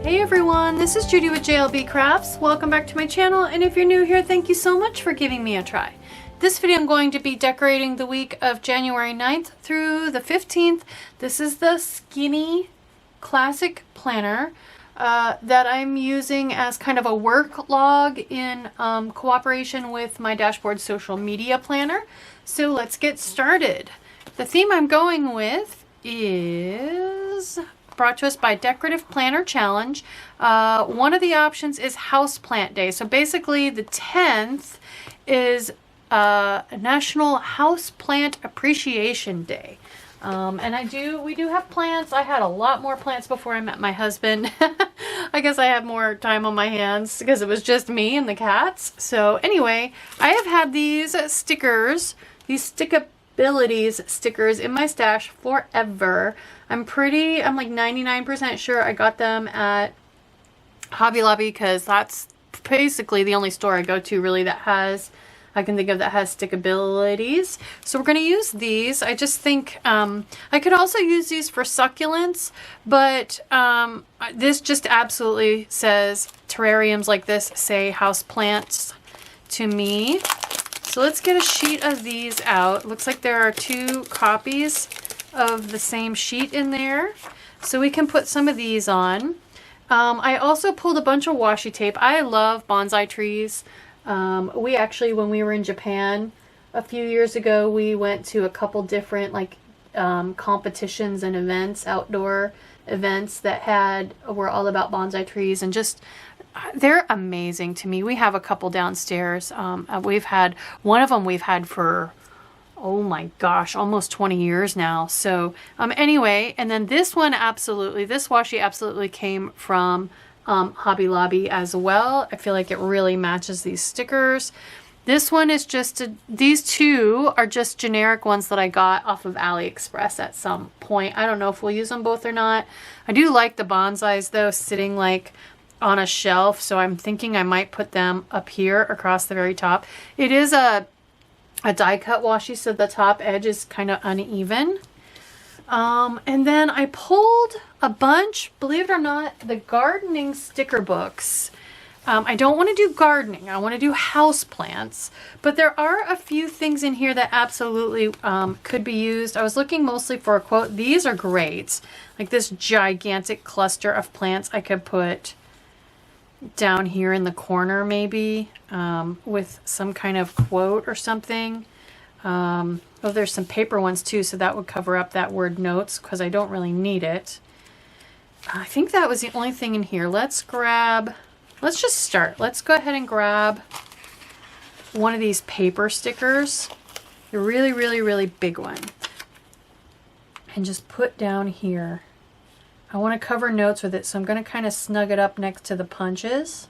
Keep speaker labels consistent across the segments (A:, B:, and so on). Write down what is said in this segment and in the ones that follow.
A: Hey everyone, this is Judi with JLBCrafts. Welcome back to my channel, and if you're new here, thank you so much for giving me a try. This video I'm going to be decorating the week of January 9th through the 15th. This is the skinny classic planner that I'm using as kind of a work log in cooperation with my dashboard social media planner. So let's get started. The theme I'm going with is brought to us by Decorative Planner Challenge. One of the options is Houseplant Day. So basically the 10th is National Houseplant Appreciation Day. And we do have plants. I had a lot more plants before I met my husband. I guess I have more time on my hands because it was just me and the cats. So anyway, I have had these stickers, these Stickabilities stickers in my stash forever. I'm like 99% sure I got them at Hobby Lobby because that's basically the only store I go to really I can think of that has Stickabilities. So we're going to use these. I just think I could also use these for succulents, but this just absolutely says terrariums like this say houseplants to me. So let's get a sheet of these out. Looks like there are 2 copies of the same sheet in there. So we can put some of these on. I also pulled a bunch of washi tape. I love bonsai trees. We actually, when we were in Japan a few years ago, we went to a couple different competitions and events, outdoor events that were all about bonsai trees, and just they're amazing to me. We have a couple downstairs. We've had one of them for, oh my gosh, almost 20 years now. So anyway, and then this washi absolutely came from Hobby Lobby as well. I feel like it really matches these stickers. This one is these 2 are just generic ones that I got off of AliExpress at some point. I don't know if we'll use them both or not. I do like the bonsais though, sitting like on a shelf, so I'm thinking I might put them up here across the very top. It is a die cut washi, so the top edge is kind of uneven. And then I pulled a bunch, believe it or not, the gardening sticker books. I don't want to do gardening. I want to do house plants, but there are a few things in here that absolutely could be used. I was looking mostly for a quote. These are great. Like this gigantic cluster of plants I could put down here in the corner maybe with some kind of quote or something. Oh, there's some paper ones too, so that would cover up that word notes because I don't really need it. I think that was the only thing in here. Let's just start. Let's go ahead and grab one of these paper stickers, a really, really, really big one, and just put down here. I want to cover notes with it, so I'm going to kind of snug it up next to the punches.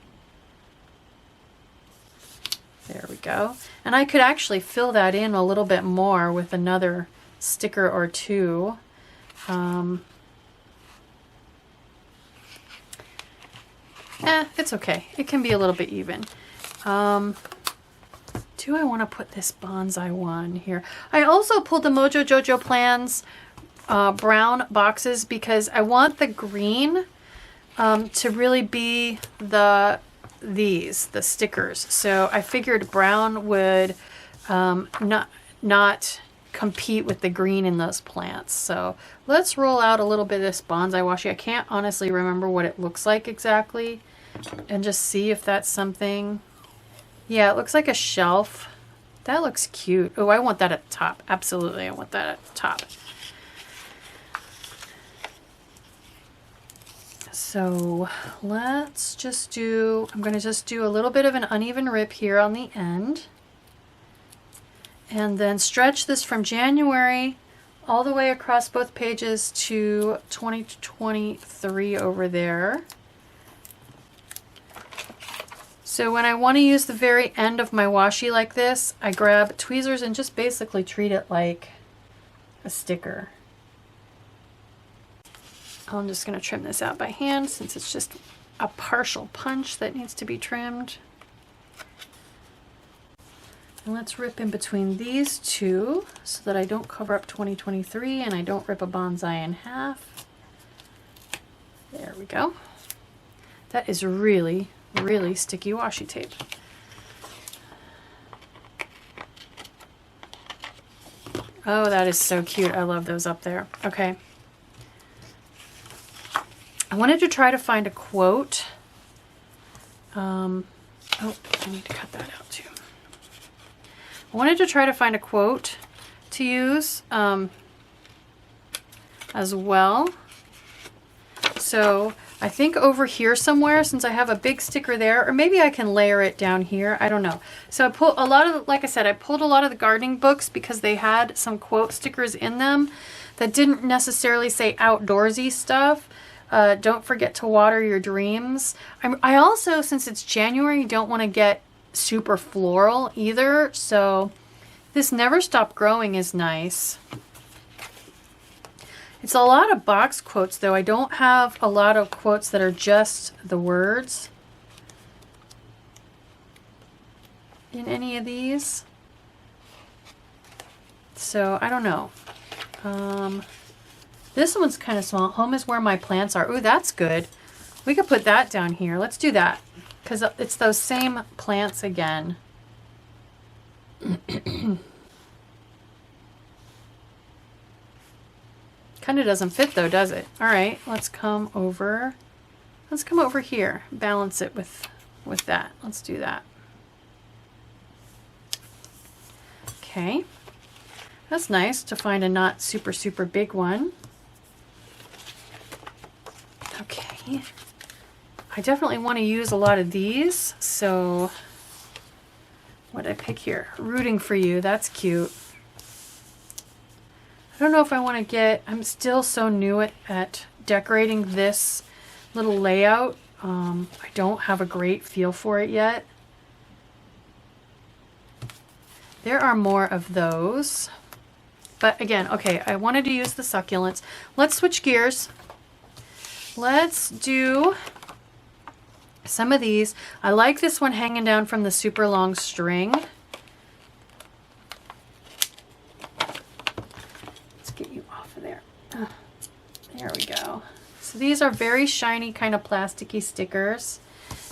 A: There we go. And I could actually fill that in a little bit more with another sticker or 2. It's okay. It can be a little bit even. Do I want to put this bonsai one here? I also pulled the Mojo Jojo Plans brown boxes because I want the green to really be the stickers. So I figured brown would not compete with the green in those plants. So let's roll out a little bit of this bonsai washi. I can't honestly remember what it looks like exactly, and just see if that's something. Yeah, it looks like a shelf. That looks cute. Oh, I want that at the top. Absolutely, I want that at the top. So let's just I'm going to just do a little bit of an uneven rip here on the end, and then stretch this from January all the way across both pages to 2023 over there. So when I want to use the very end of my washi like this, I grab tweezers and just basically treat it like a sticker. I'm just going to trim this out by hand since it's just a partial punch that needs to be trimmed. And let's rip in between these 2 so that I don't cover up 2023 and I don't rip a bonsai in half. There we go. That is really, really sticky washi tape. Oh, that is so cute. I love those up there. Okay. I wanted to try to find a quote. Oh, I need to cut that out too. I wanted to try to find a quote to use as well. So I think over here somewhere, since I have a big sticker there, or maybe I can layer it down here. I don't know. So I pulled a lot of, like I said, I pulled a lot of the gardening books because they had some quote stickers in them that didn't necessarily say outdoorsy stuff. Don't forget to water your dreams. I also, since it's January, don't want to get super floral either. So this Never Stop Growing is nice. It's a lot of box quotes though. I don't have a lot of quotes that are just the words in any of these. So I don't know. This one's kind of small. Home is where my plants are. Ooh, that's good. We could put that down here. Let's do that because it's those same plants again. Kind of doesn't fit though, does it? All right, let's come over. Let's come over here. Balance it with that. Let's do that. Okay. That's nice to find a not super, super big one. Okay. I definitely want to use a lot of these. So what did I pick here? Rooting for You. That's cute. I don't know if I want to get, I'm still so new at decorating this little layout. I don't have a great feel for it yet. There are more of those. But again, okay, I wanted to use the succulents. Let's switch gears. Let's do some of these. I like this one hanging down from the super long string. Get you off of there. There we go. So these are very shiny, kind of plasticky stickers.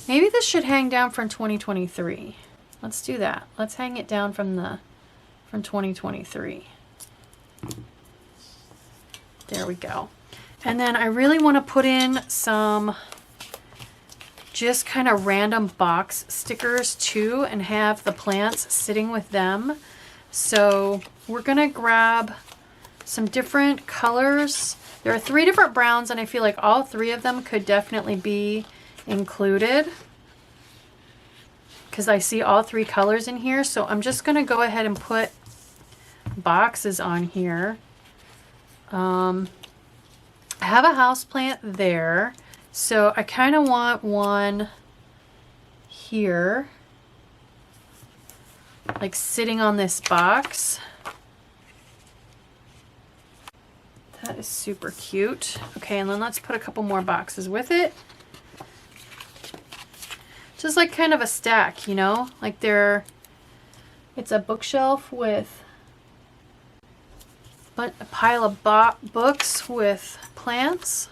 A: Maybe this should hang down from 2023. Let's do that. Let's hang it down from 2023. There we go. And then I really want to put in some just kind of random box stickers too and have the plants sitting with them. So we're going to grab some different colors. There are 3 different browns and I feel like all 3 of them could definitely be included because I see all 3 colors in here. So I'm just going to go ahead and put boxes on here. I have a house plant there, so I kind of want one here, like sitting on this box. That is super cute. Okay, and then let's put a couple more boxes with it. Just like kind of a stack, you know? Like it's a bookshelf with a pile of books with plants.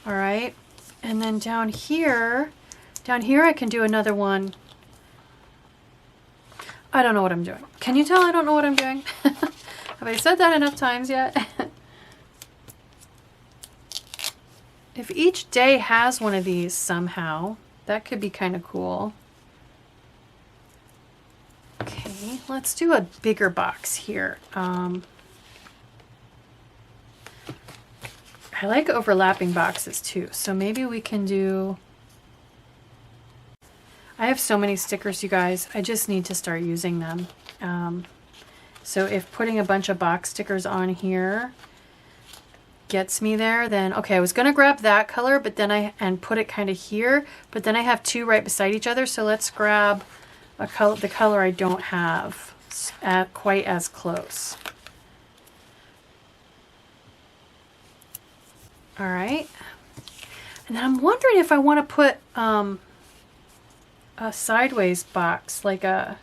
A: All right. And then down here I can do another one. I don't know what I'm doing. Can you tell I don't know what I'm doing? Have I said that enough times yet? If each day has one of these somehow, that could be kind of cool. Okay, let's do a bigger box here. I like overlapping boxes too, so maybe we can do... I have so many stickers, you guys. I just need to start using them. So if putting a bunch of box stickers on here gets me there, then okay, I was gonna grab that color, but then and put it kind of here, but then I have 2 right beside each other, so let's grab the color I don't have quite as close. All right, and then I'm wondering if I want to put a sideways box, like a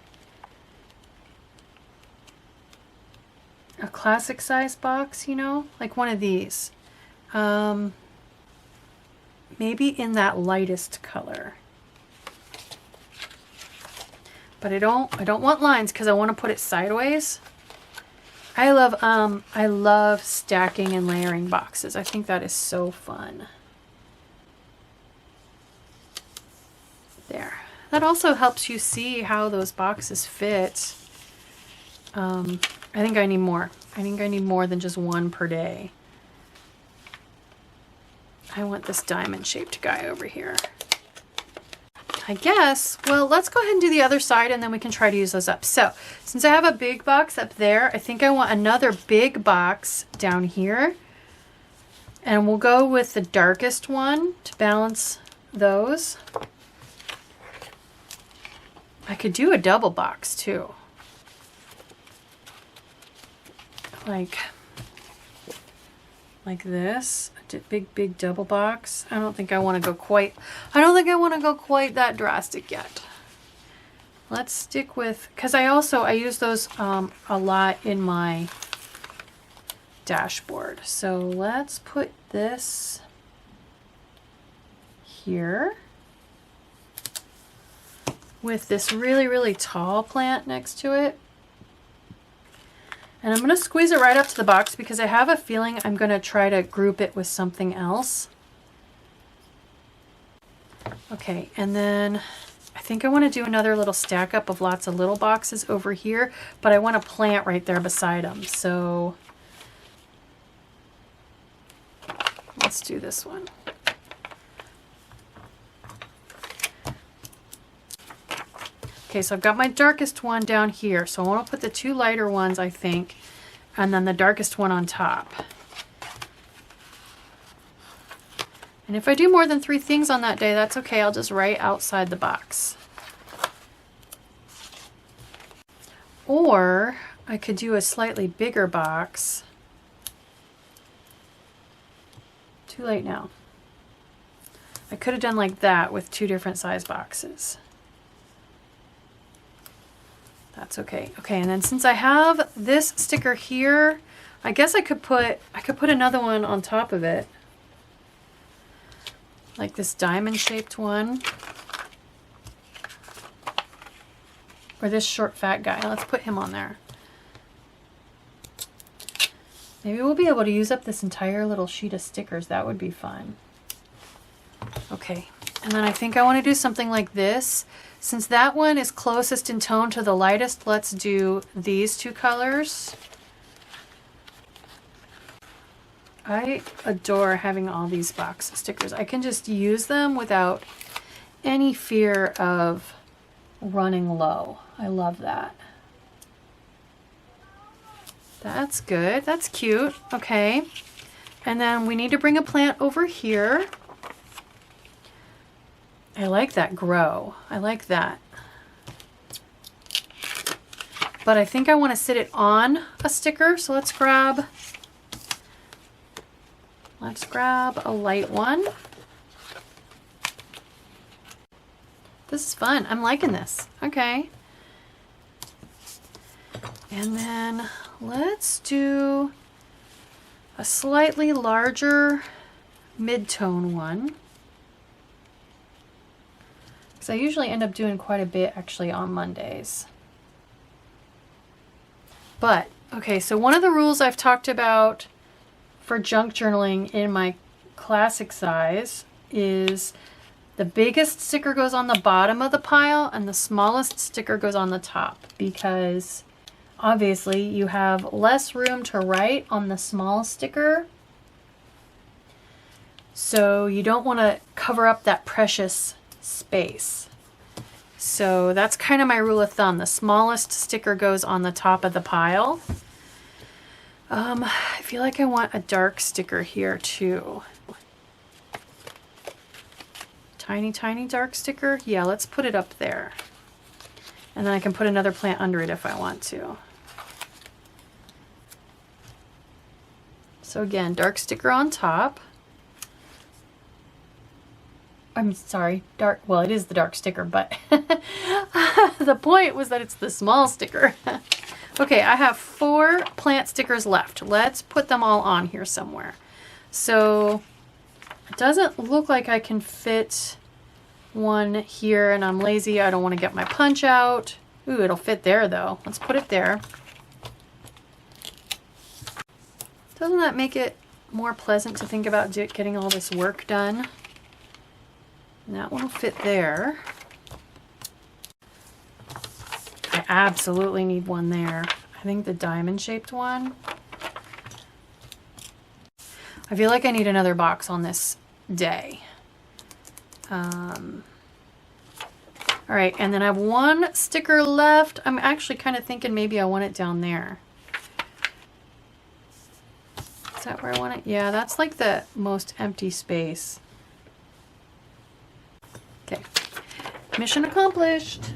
A: classic size box, you know, like one of these. maybe in that lightest color. But I don't want lines because I want to put it sideways. I love stacking and layering boxes. I think that is so fun. There. That also helps you see how those boxes fit. I think I need more. I think I need more than just one per day. I want this diamond shaped guy over here. I guess, well, let's go ahead and do the other side and then we can try to use those up. So since I have a big box up there, I think I want another big box down here. And we'll go with the darkest one to balance those. I could do a double box too. Like this. Big double box. I don't think I want to go quite that drastic yet. Let's stick with, because I use those a lot in my dashboard. So let's put this here with this really tall plant next to it. And I'm going to squeeze it right up to the box because I have a feeling I'm going to try to group it with something else. Okay, and then I think I want to do another little stack up of lots of little boxes over here, but I want a plant right there beside them. So let's do this one. Okay, so I've got my darkest one down here. So I want to put the two lighter ones, I think, and then the darkest one on top. And if I do more than 3 things on that day, that's okay. I'll just write outside the box. Or I could do a slightly bigger box. Too late now. I could have done like that with 2 different size boxes. That's okay. Okay, and then since I have this sticker here, I guess I could put another one on top of it. Like this diamond shaped one. Or this short fat guy. Let's put him on there. Maybe we'll be able to use up this entire little sheet of stickers. That would be fun. Okay, and then I think I want to do something like this. Since that one is closest in tone to the lightest, let's do these 2 colors. I adore having all these box stickers. I can just use them without any fear of running low. I love that. That's good. That's cute. Okay. And then we need to bring a plant over here. I like that grow. I like that. But I think I want to sit it on a sticker. So let's grab a light one. This is fun. I'm liking this. Okay. And then let's do a slightly larger mid-tone one. Because I usually end up doing quite a bit actually on Mondays. But, okay, so one of the rules I've talked about for junk journaling in my classic size is the biggest sticker goes on the bottom of the pile and the smallest sticker goes on the top, because obviously you have less room to write on the small sticker. So you don't want to cover up that precious space. So that's kind of my rule of thumb. The smallest sticker goes on the top of the pile. I feel like I want a dark sticker here too. Tiny dark sticker. Yeah, let's put it up there. And then I can put another plant under it if I want to. So again, dark sticker on top. I'm sorry, dark, well, it is the dark sticker, but the point was that it's the small sticker. Okay, I have 4 plant stickers left. Let's put them all on here somewhere. So It doesn't look like I can fit one here, and I'm lazy. I don't want to get my punch out. Ooh, it'll fit there though. Let's put it there. Doesn't that make it more pleasant to think about getting all this work done? And that one will fit there. I absolutely need one there. I think the diamond shaped one. I feel like I need another box on this day. All right, and then I have one sticker left. I'm actually kind of thinking maybe I want it down there. Is that where I want it? Yeah, that's like the most empty space. Okay, mission accomplished.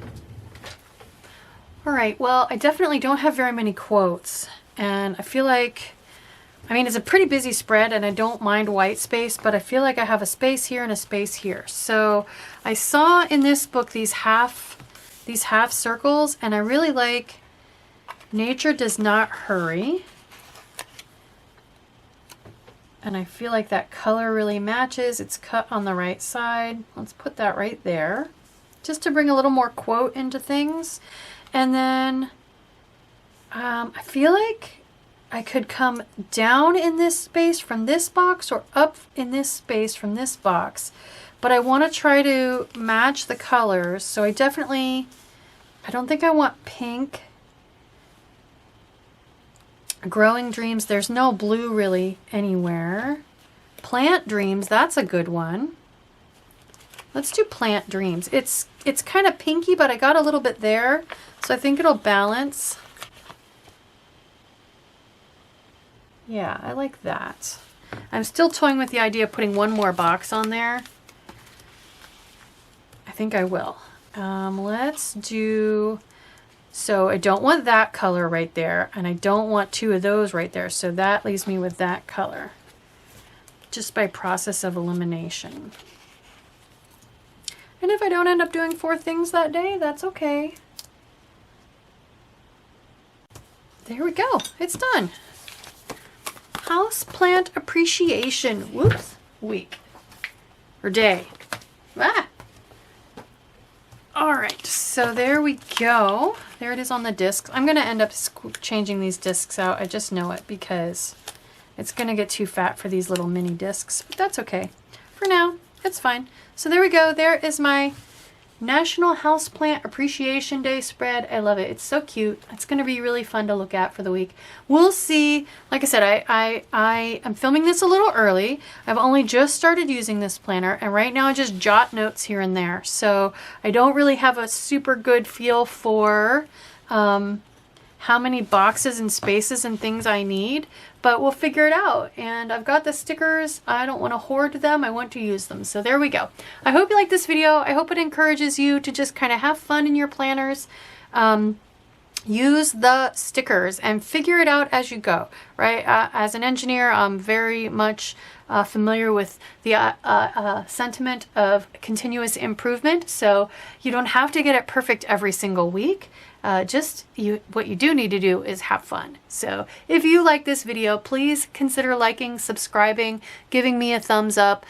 A: All right, well, I definitely don't have very many quotes, and I feel like, I mean, it's a pretty busy spread and I don't mind white space, but I feel like I have a space here and a space here. So I saw in this book these half circles, and I really like nature does not hurry. And I feel like that color really matches. It's cut on the right side. Let's put that right there, just to bring a little more quote into things. And then I feel like I could come down in this space from this box or up in this space from this box, but I want to try to match the colors. So I don't think I want pink. Growing Dreams, there's no blue really anywhere. Plant Dreams, that's a good one. Let's do Plant Dreams. It's kind of pinky, but I got a little bit there, so I think it'll balance. Yeah, I like that. I'm still toying with the idea of putting one more box on there. I think I will. Let's do, so I don't want that color right there, and I don't want two of those right there, so that leaves me with that color, just by process of elimination. And if I don't end up doing 4 things that day, that's okay. There we go, it's done. Houseplant Appreciation, whoops, week or day. Ah. All right, so there we go. There it is on the discs. I'm gonna end up changing these discs out. I just know it because it's gonna get too fat for these little mini discs, but that's okay. For now, it's fine. So there we go. There is my National Houseplant Appreciation Day spread. I love it. It's so cute. It's going to be really fun to look at for the week. We'll see. Like I said, I am filming this a little early. I've only just started using this planner, and right now I just jot notes here and there. So I don't really have a super good feel for how many boxes and spaces and things I need, but we'll figure it out. And I've got the stickers. I don't want to hoard them. I want to use them. So there we go. I hope you like this video. I hope it encourages you to just kind of have fun in your planners. Use the stickers and figure it out as you go, right? As an engineer, I'm very much familiar with the sentiment of continuous improvement. So you don't have to get it perfect every single week. What you do need to do is have fun. So if you like this video, please consider liking, subscribing, giving me a thumbs up,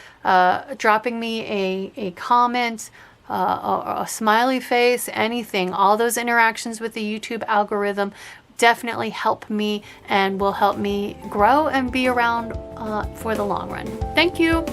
A: dropping me a comment, a smiley face, anything. All those interactions with the YouTube algorithm definitely help me and will help me grow and be around for the long run. Thank you.